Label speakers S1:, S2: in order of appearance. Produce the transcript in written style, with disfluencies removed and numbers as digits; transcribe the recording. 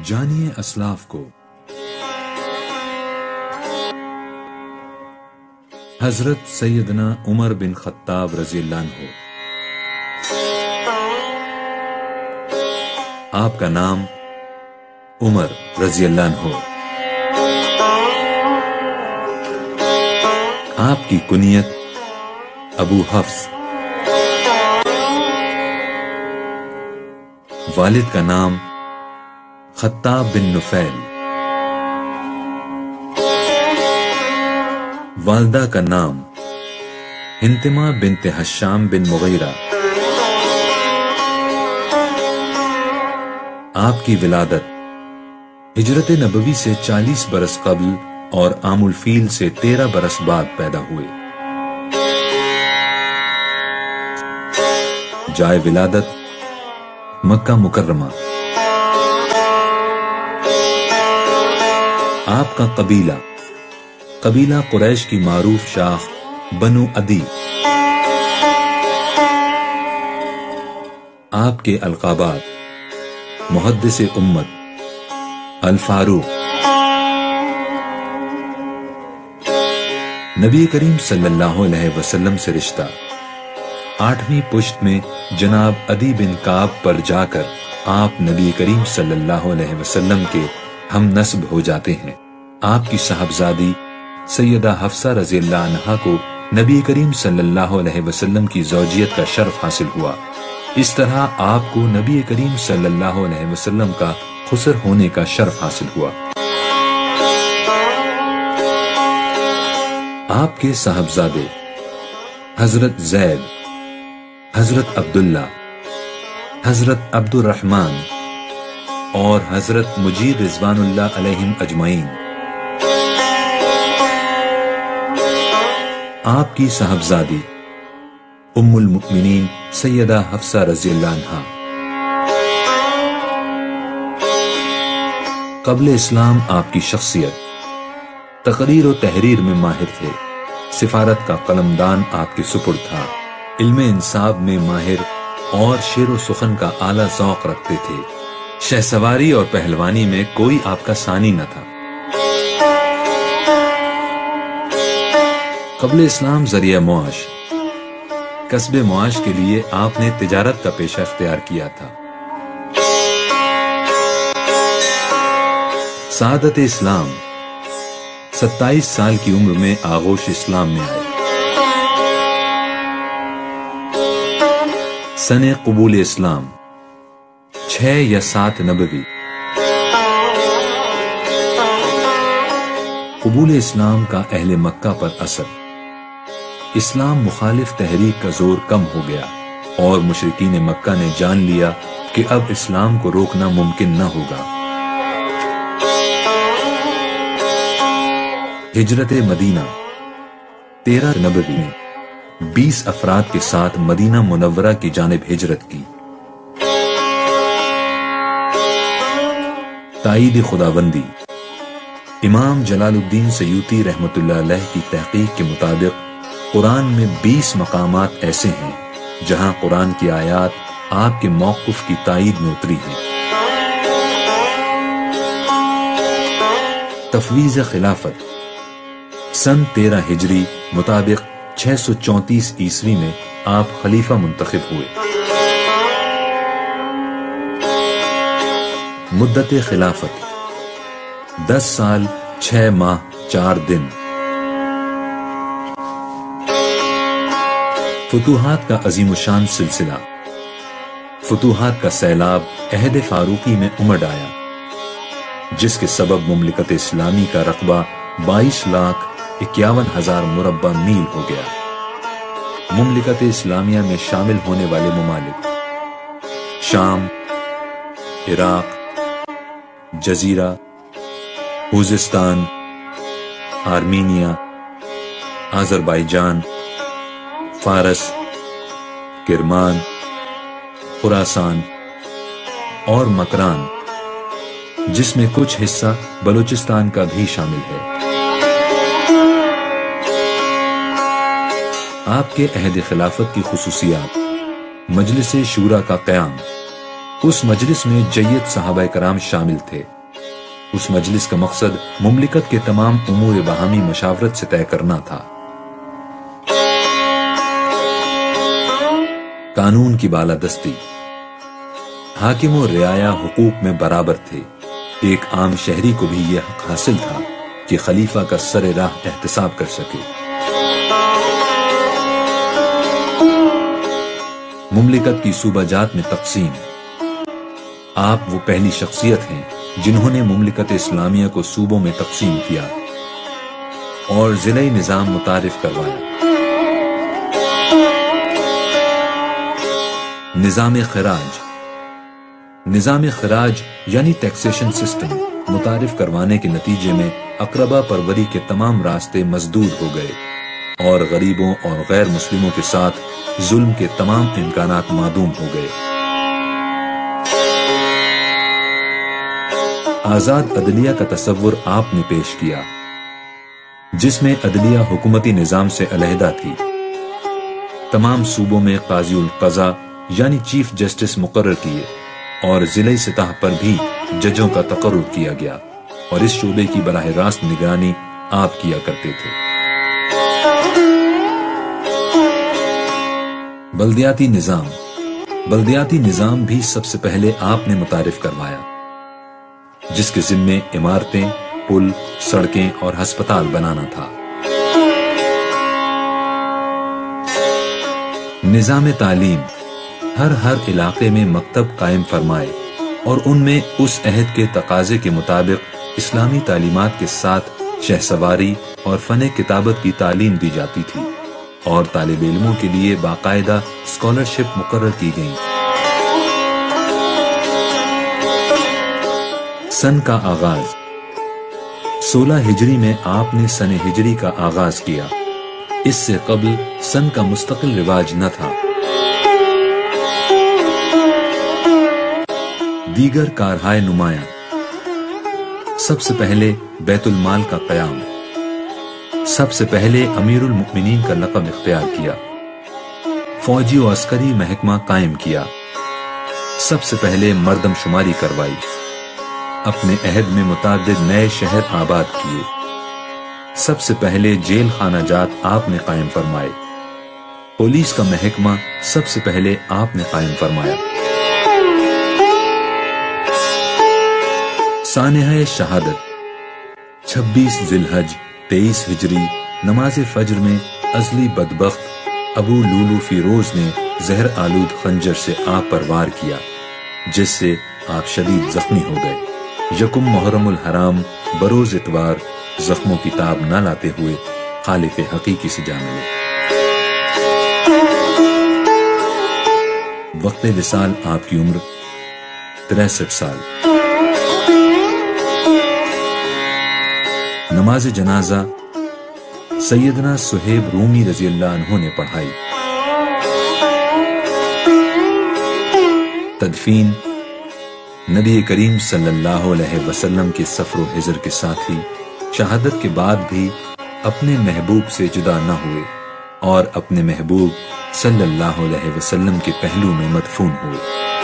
S1: جانیے اسلاف کو۔ حضرت سیدنا عمر بن خطاب رضی اللہ عنہ، آپ کا نام عمر رضی اللہ عنہ، آپ کی کنیت ابو حفص، والد کا نام خطاب بن نفیل، والدہ کا نام انتما بنت حشام بن مغیرہ۔ آپ کی ولادت ہجرت نبوی سے 40 برس قبل اور عام الفیل سے 13 برس بعد پیدا ہوئے۔ جائے ولادت مکہ مکرمہ۔ آپ کا قبیلہ قریش کی معروف شاخ بنو عدی۔ آپ کے القابات محدث امت، الفاروق، نبی کریم صلی اللہ علیہ وسلم سے رشتہ 8ویں پشت میں جناب عدی بن کعب پر جا کر آپ نبی کریم صلی اللہ علیہ وسلم کے ہم نسب ہو جاتے ہیں۔ آپ کی صاحبزادی سیدہ حفصہ رضی اللہ عنہا کو نبی کریم صلی اللہ علیہ وسلم کی زوجیت کا شرف حاصل ہوا۔ اس طرح آپ کو نبی کریم صلی اللہ علیہ وسلم کا خسر ہونے کا شرف حاصل ہوا۔ آپ کے صاحبزادے حضرت زید، حضرت عبداللہ، حضرت عبد الرحمن اور حضرت مجید رضوان اللہ علیہم اجمعین۔ آپ کی صاحبزادی ام المؤمنین سیدہ حفصہ رضی اللہ عنہا۔ قبل اسلام آپ کی شخصیت تقریر و تحریر میں ماہر تھے، سفارت کا قلمدان آپ کے سپرد تھا، علم انصاب میں ماہر اور شعر و سخن کا اعلیٰ ذوق رکھتے تھے، شہ سواری اور پہلوانی میں کوئی آپ کا ثانی نہ تھا۔ قبل اسلام ذریعہ معاش، کسب معاش کے لیے آپ نے تجارت کا پیشہ اختیار کیا تھا۔ سعادت اسلام 27 سال کی عمر میں آغوش اسلام میں آئے۔ سن قبول اسلام 6 یا 7 نبوی۔ قبول اسلام کا اہل مکہ پر اثر، اسلام مخالف تحریک کا زور کم ہو گیا اور مشرکین مکہ نے جان لیا کہ اب اسلام کو روکنا ممکن نہ ہوگا۔ ہجرت مدینہ 13 نبوی میں 20 افراد کے ساتھ مدینہ منورہ کی جانب ہجرت کی۔ تائید خداوندی، امام جلال الدین سیوطی رحمت اللہ علیہ کی تحقیق کے مطابق قرآن میں 20 مقامات ایسے ہیں جہاں قرآن کی آیات آپ کے موقف کی تائید میں اتری ہیں۔ تفویض خلافت سن 13 ہجری مطابق 634 عیسوی میں آپ خلیفہ منتخب ہوئے۔ مدت خلافت 10 سال 6 ماہ 4 دن۔ فتوحات کا عظیم الشان سلسلہ، فتوحات کا سیلاب عہد فاروقی میں امڈ آیا، جس کے سبب مملکت اسلامی کا رقبہ 22,51,000 مربع میل ہو گیا۔ مملکت اسلامیہ میں شامل ہونے والے ممالک شام، عراق، جزیرہ، خوزستان، آرمینیا، آذربائیجان، فارس، کرمان، خراسان اور مکران، جس میں کچھ حصہ بلوچستان کا بھی شامل ہے۔ آپ کے عہد خلافت کی خصوصیات: مجلس شورا کا قیام، اس مجلس میں جید صحابہ کرام شامل تھے۔ اس مجلس کا مقصد مملکت کے تمام امور باہمی مشاورت سے طے کرنا تھا۔ قانون کی بالادستی۔ حاکم و رعایا حقوق میں برابر تھے۔ ایک عام شہری کو بھی یہ حق حاصل تھا کہ خلیفہ کا سر راہ احتساب کر سکے۔ مملکت کی صوبہ جات میں تقسیم۔ آپ وہ پہلی شخصیت ہیں جنہوں نے مملکت اسلامیہ کو صوبوں میں تقسیم کیا اور ضلعی نظام متعارف کروایا۔ نظام خراج۔ نظام خراج یعنی ٹیکسیشن سسٹم متعارف کروانے کے نتیجے میں اقربا پروری کے تمام راستے مسدود ہو گئے اور غریبوں اور غیر مسلموں کے ساتھ ظلم کے تمام امکانات معدوم ہو گئے۔ آزاد عدلیہ کا تصور آپ نے پیش کیا، جس میں عدلیہ حکومتی نظام سے علیحدہ تھی۔ تمام صوبوں میں قاضی القضاء یعنی چیف جسٹس مقرر کیے اور ضلعی سطح پر بھی ججوں کا تقرر کیا گیا اور اس شعبے کی براہ راست نگرانی آپ کیا کرتے تھے۔ بلدیاتی نظام۔ بلدیاتی نظام بھی سب سے پہلے آپ نے متعارف کروایا، جس کے ذمے عمارتیں، پل، سڑکیں اور ہسپتال بنانا تھا۔ نظام تعلیم۔ ہر علاقے میں مکتب قائم فرمائے اور ان میں اس عہد کے تقاضے کے مطابق اسلامی تعلیمات کے ساتھ شہ سواری اور فن کتابت کی تعلیم دی جاتی تھی اور طالب علموں کے لیے باقاعدہ اسکالرشپ مقرر کی گئیں۔ سن کا آغاز۔ 16 ہجری میں آپ نے سن ہجری کا آغاز کیا۔ اس سے قبل سن کا مستقل رواج نہ تھا۔ دیگر کارہائے نمایاں۔ سب سے پہلے بیت المال کا قیام۔ سب سے پہلے امیر المؤمنین کا لقب اختیار کیا۔ فوجی و عسکری محکمہ قائم کیا۔ سب سے پہلے مردم شماری کروائی۔ اپنے عہد میں متعدد نئے شہر آباد کیے۔ سب سے پہلے جیل خانہ جات آپ نے قائم فرمائے۔ پولیس کا محکمہ سب سے پہلے آپ نے قائم فرمایا۔ سانحہ شہادت۔ 26 ذی الحج 23 ہجری نماز فجر میں ازلی بدبخت ابو لولو فیروز نے زہر آلود خنجر سے آپ پر وار کیا، جس سے آپ شدید زخمی ہو گئے۔ یکم محرم الحرام بروز اتوار زخموں کی تاب نہ لاتے ہوئے خالق حقیقی سے جا ملے۔ وقت وصال آپ کی عمر 63 سال۔ نماز جنازہ سیدنا صہیب رومی رضی اللہ عنہ نے پڑھائی۔ تدفین نبی کریم صلی اللہ علیہ وسلم کے سفر و ہجر کے ساتھ ہی شہادت کے بعد بھی اپنے محبوب سے جدا نہ ہوئے اور اپنے محبوب صلی اللہ علیہ وسلم کے پہلو میں مدفون ہوئے۔